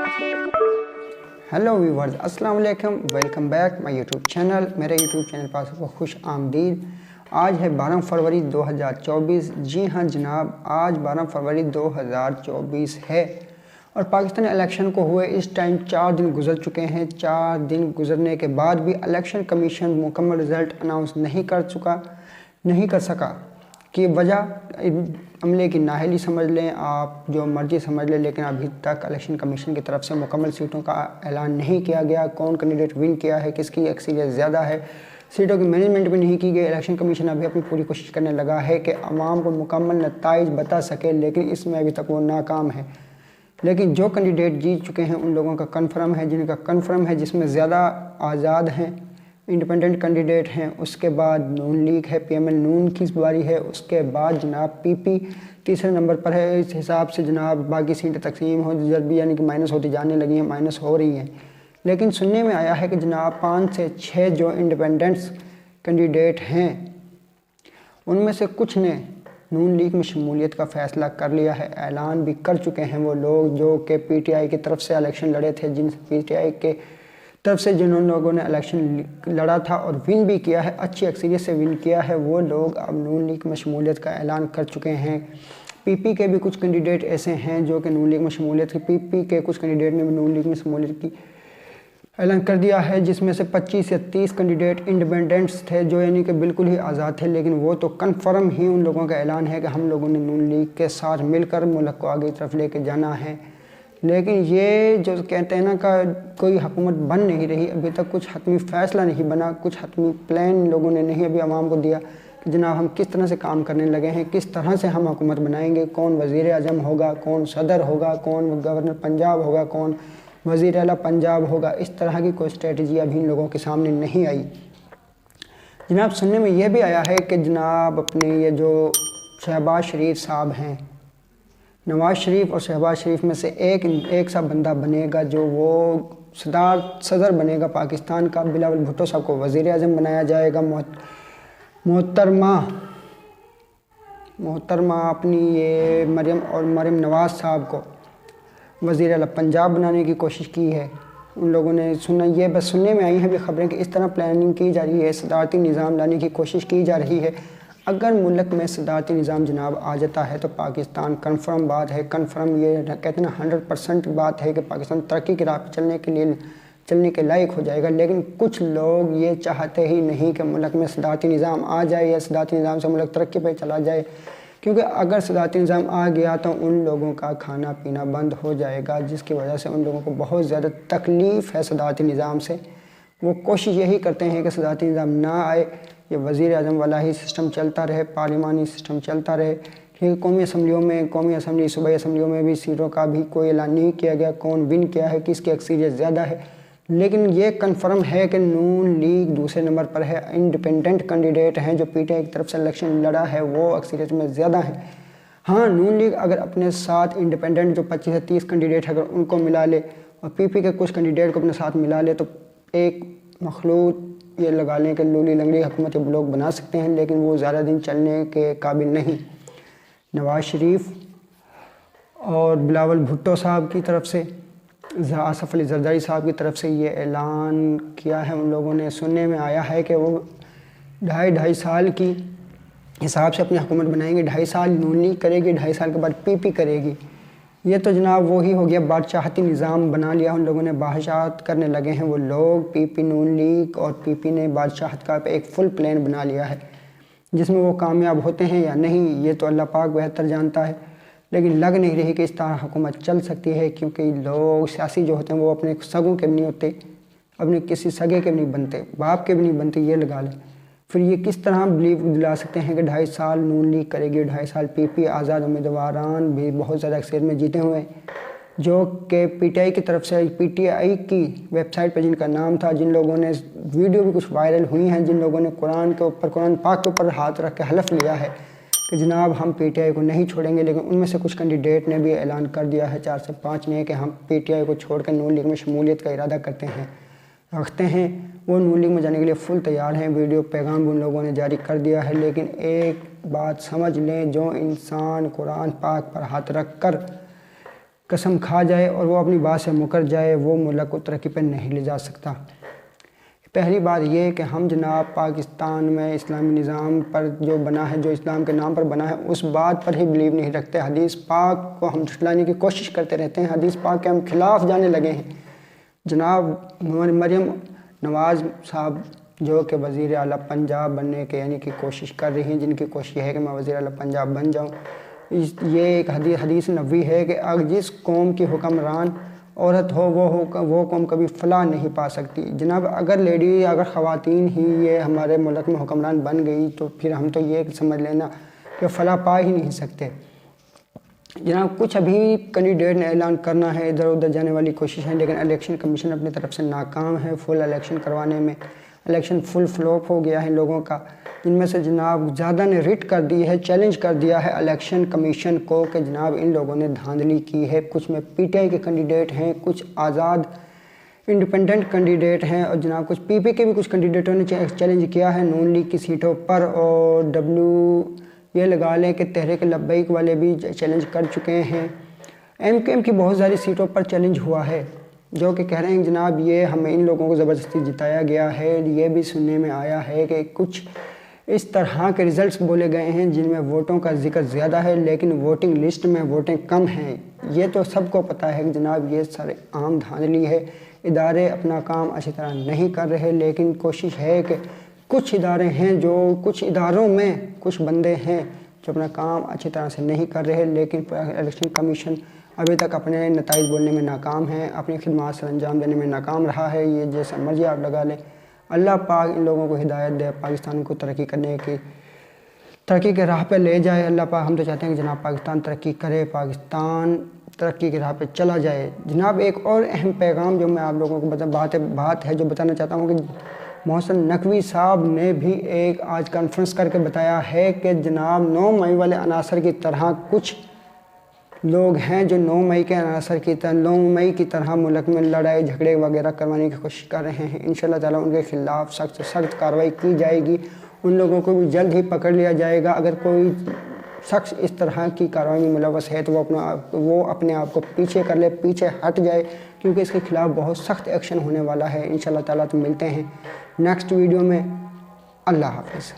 Hello viewers, अस्सलाम वालेकुम। Welcome back my YouTube channel. मेरे यूट्यूब चैनल पर आपको खुश आमदीद। आज है 12 फरवरी 2024। जी हाँ जनाब, आज 12 फरवरी 2024 है और पाकिस्तानी इलेक्शन को हुए इस टाइम 4 दिन गुजर चुके हैं। 4 दिन गुजरने के बाद भी इलेक्शन कमीशन मुकम्मल रिज़ल्ट अनाउंस नहीं कर सका। कि वजह अमले की नाअहली समझ लें, आप जो मर्ज़ी समझ लें, लेकिन अभी तक इलेक्शन कमीशन की तरफ से मुकम्मल सीटों का ऐलान नहीं किया गया। कौन कैंडिडेट विन किया है, किसकी अक्सरियत ज़्यादा है, सीटों की मैनेजमेंट भी नहीं की गई। इलेक्शन कमीशन अभी अपनी पूरी कोशिश करने लगा है कि आवाम को मुकम्मल नताइज बता सके, लेकिन इसमें अभी तक वो नाकाम है। लेकिन जो कैंडिडेट जीत चुके हैं उन लोगों का कन्फर्म है, जिनका कन्फर्म है, जिसमें ज़्यादा आज़ाद हैं, इंडिपेंडेंट कैंडिडेट हैं। उसके बाद नून लीग है, PML नून की बारी है। उसके बाद जनाब PP तीसरे नंबर पर है। इस हिसाब से जनाब बाकी सीटें तकसीम हो जल्दी यानी कि माइनस होती जाने लगी हैं, माइनस हो रही हैं। लेकिन सुनने में आया है कि जनाब 5 से 6 जो इंडिपेंडेंट्स कैंडिडेट हैं उनमें से कुछ ने नून लीग में शमूलियत का फ़ैसला कर लिया है। ऐलान भी कर चुके हैं वो लोग जो कि PTI की तरफ से इलेक्शन लड़े थे, PTI के तरफ से जिन लोगों ने इलेक्शन लड़ा था और विन भी किया है, अच्छी अक्सरियत से विन किया है, वो लोग अब नून लीग में शमूलियत का ऐलान कर चुके हैं। PP के भी कुछ कैंडिडेट ऐसे हैं जो कि नून लीग में शमूलियत की, PP के कुछ कैंडिडेट ने भी नून लीग में शमूलियत की ऐलान कर दिया है, जिसमें से 25 या 30 कैंडिडेट इंडिपेंडेंट्स थे जो यानी कि बिल्कुल ही आज़ाद थे। लेकिन वो तो कन्फर्म ही उन लोगों का ऐलान है कि हम लोगों ने नून लीग के साथ मिलकर मुल्क को आगे की तरफ लेके जाना है। लेकिन ये जो कहते हैं ना का कोई हुकूमत बन नहीं रही, अभी तक कुछ हतमी फ़ैसला नहीं बना, कुछ हतमी प्लान लोगों ने नहीं अभी आवाम को दिया कि जनाब हम किस तरह से काम करने लगे हैं, किस तरह से हम हुकूमत बनाएंगे, कौन वज़ीर आज़म होगा, कौन सदर होगा, कौन गवर्नर पंजाब होगा, कौन वज़ीर आला पंजाब होगा। इस तरह की कोई स्ट्रेटजी अभी इन लोगों के सामने नहीं आई। जनाब सुनने में यह भी आया है कि जनाब अपने ये जो शहबाज शरीफ साहब हैं, नवाज़ शरीफ और शहबाज शरीफ में से एक सा बंदा बनेगा जो वो सदर बनेगा पाकिस्तान का। बिलावल भुट्टो साहब को वज़ीर आज़म बनाया जाएगा। मोहतरमा अपनी ये मरियम नवाज़ साहब को वज़ीर आला पंजाब बनाने की कोशिश की है। उन लोगों ने सुना, ये बस सुनने में आई हैं भी खबरें कि इस तरह प्लानिंग की जा रही है, सदारती निज़ाम लाने की कोशिश की जा रही है। अगर मुल्क में सदारती निज़ाम जनाब आ जाता है तो पाकिस्तान कन्फर्म बात है, कन्फर्म ये कहते हैं 100% बात है कि पाकिस्तान तरक्की की राह पर चलने के लायक हो जाएगा। लेकिन कुछ लोग ये चाहते ही नहीं कि मुल्क में सदारती निज़ाम आ जाए या सदारती निज़ाम से मुल्क तरक्की पर चला जाए, क्योंकि अगर सदारती निज़ाम आ गया तो उन लोगों का खाना पीना बंद हो जाएगा, जिसकी वजह से उन लोगों को बहुत ज़्यादा तकलीफ़ है सदारती निज़ाम से। वो कोशिश यही करते हैं कि सदारती निज़ाम ना आए, ये वज़ीर आज़म वाला ही सिस्टम चलता रहे, पार्लिमानी सिस्टम चलता रहे। ठीक, कौमी असम्बली सूबाई असम्बलियों में भी सीटों का भी कोई ऐलान नहीं किया गया, कौन विन किया है, किसकी अक्सरियत ज़्यादा है। लेकिन ये कन्फर्म है कि नून लीग दूसरे नंबर पर है। इंडिपेंडेंट कैंडिडेट हैं जो PTI की तरफ से इलेक्शन लड़ा है वो अक्सरियत में ज़्यादा है। हाँ, नून लीग अगर अपने साथ इंडिपेंडेंट जो 25 से 30 कैंडिडेट अगर उनको मिला ले और PP के कुछ कैंडिडेट को अपने साथ मिला ले तो एक मखलूत ये लगा लें कि लूली लंगड़ी हुकूमत ये लोग बना सकते हैं, लेकिन वो ज़्यादा दिन चलने के काबिल नहीं। नवाज़ शरीफ और बिलावल भुट्टो साहब की तरफ से, आसफ़ अली ज़रदारी साहब की तरफ से ये ऐलान किया है उन लोगों ने। सुनने में आया है कि वो 2.5 साल की हिसाब से अपनी हुकूमत बनाएंगे। 2.5 साल नून लीग करेगी, 2.5 साल के बाद PP करेगी। ये तो जनाब वही हो गया, बादशाहती निज़ाम बना लिया उन लोगों ने, बादशाहत करने लगे हैं वो लोग। PP नून लीग और PP ने बादशाहत का एक फुल प्लान बना लिया है, जिसमें वो कामयाब होते हैं या नहीं ये तो अल्लाह पाक बेहतर जानता है। लेकिन लग नहीं रही कि इस तरह हुकूमत चल सकती है, क्योंकि लोग सियासी जो होते हैं वो अपने सगों के भी नहीं होते, अपने किसी सगे के भी नहीं बनते, बाप के भी नहीं बनते, ये लगा लें। फिर ये किस तरह बिलीव दिला सकते हैं कि 2.5 साल नून लीग करेगी, 2.5 साल PP, आज़ाद उम्मीदवारान भी बहुत ज़्यादा अक्सरियत में जीते हुए जो कि PTI की तरफ से, PTI की वेबसाइट पर जिनका नाम था, जिन लोगों ने वीडियो भी कुछ वायरल हुई हैं, जिन लोगों ने कुरान पाक के ऊपर हाथ रख के हलफ लिया है कि जनाब हम PTI को नहीं छोड़ेंगे। लेकिन उनमें से कुछ कैंडिडेट ने भी ऐलान कर दिया है, 4 से 5 ने, कि हम PTI को छोड़कर नून लीग में शमूलियत का इरादा रखते हैं। वो नून लीग में जाने के लिए फुल तैयार हैं। वीडियो पैगाम भी उन लोगों ने जारी कर दिया है। लेकिन एक बात समझ लें, जो इंसान कुरान पाक पर हाथ रख कर قسم کھا جائے اور وہ اپنی بات سے مکر جائے وہ ملک کو ترقی پہ نہیں لے جا سکتا۔ پہلی بات یہ کہ ہم جناب پاکستان میں اسلامی نظام پر جو بنا ہے، جو اسلام کے نام پر بنا ہے، اس بات پر ہی بلیو نہیں رکھتے۔ حدیث پاک کو ہم جھٹلانے کی کوشش کرتے رہتے ہیں، حدیث پاک کے ہم خلاف جانے لگے ہیں۔ جناب مریم نواز صاحب جو کہ وزیر اعلیٰ پنجاب بننے کے کہ کوشش کر رہی ہیں، جن کی کوشش یہ ہے کہ میں وزیر اعلیٰ پنجاب بن جاؤں، یہ ایک حدیث نبوی ہے کہ جس قوم کی حکمران عورت ہو وہ قوم کبھی فلاح نہیں پا سکتی۔ جناب اگر خواتین ہی یہ ہمارے ملک میں حکمران بن گئی تو پھر ہم تو یہ سمجھ لینا کہ فلاح پا ہی نہیں سکتے۔ جناب کچھ ابھی کینڈیڈیٹ نے اعلان کرنا ہے، ادھر ادھر جانے والی کوشش ہے، لیکن الیکشن کمیشن اپنی طرف سے ناکام ہے فل الیکشن کروانے میں۔ الیکشن فل فلوپ ہو گیا ہے لوگوں کا، جن میں سے جناب زیادہ نے ریٹ کر دی ہے، چیلنج کر دیا ہے الیکشن کمیشن کو کہ جناب ان لوگوں نے دھاندلی کی ہے۔ کچھ میں پی ٹی آئی کے کینڈیڈیٹ ہیں، کچھ آزاد انڈیپینڈنٹ کینڈیڈیٹ ہیں، اور جناب کچھ پی پی کے بھی کچھ کینڈیڈیٹوں نے چیلنج کیا ہے نون لیگ کی سیٹوں پر، اور یہ لگا لیں کہ تحریک لبیک والے بھی چیلنج کر چکے ہیں۔ ایم کیو ایم کی بہت ساری سیٹوں پر چیلنج ہوا ہے، جو کہ کہہ رہے ہیں جناب یہ ہمیں ان لوگوں کو زبردستی جتایا گیا ہے۔ یہ بھی سننے میں آیا ہے کہ کچھ اس طرح کے ریزلٹس بولے گئے ہیں جن میں ووٹوں کا ذکر زیادہ ہے لیکن ووٹنگ لسٹ میں ووٹیں کم ہیں۔ یہ تو سب کو پتہ ہے کہ جناب یہ سارے عام دھاندلی ہے، ادارے اپنا کام اچھی طرح نہیں کر رہے، لیکن کوشش ہے کہ کچھ ادارے ہیں کچھ اداروں میں کچھ بندے ہیں جو اپنا کام اچھی طرح سے نہیں کر رہے، لیکن الیکشن کمیشن ابھی تک اپنے نتائج بولنے میں ناکام ہے، اپنی خدمات سر انجام دینے میں ناکام رہا ہے۔ یہ جیسا مرضی آپ لگا لیں، اللہ پاک ان لوگوں کو ہدایت دے، پاکستان کو ترقی کے راہ پہ لے جائے۔ اللہ پاک ہم تو چاہتے ہیں کہ جناب پاکستان ترقی کرے، پاکستان ترقی کے راہ پہ چلا جائے۔ جناب ایک اور اہم پیغام جو میں آپ لوگوں کو بات ہے جو بتانا چاہتا ہوں کہ محسن نقوی صاحب نے بھی ایک آج کانفرنس کر کے بتایا ہے کہ جناب 9 مئی والے عناصر کی طرح کچھ لوگ ہیں جو 9 مئی کے عناصر کی طرح 9 مئی کی طرح ملک میں لڑائی جھگڑے وغیرہ کروانے کی کوشش کر رہے ہیں۔ انشاءاللہ تعالیٰ ان کے خلاف سخت سے سخت کارروائی کی جائے گی، ان لوگوں کو بھی جلد ہی پکڑ لیا جائے گا۔ اگر کوئی شخص اس طرح کی کارروائی میں ملوث ہے تو وہ اپنے آپ کو پیچھے کر لے، پیچھے ہٹ جائے، کیونکہ اس کے خلاف بہت سخت ایکشن ہونے والا ہے۔ انشاءاللہ تعالیٰ تو ملتے ہیں نیکسٹ ویڈیو میں۔ اللہ حافظ۔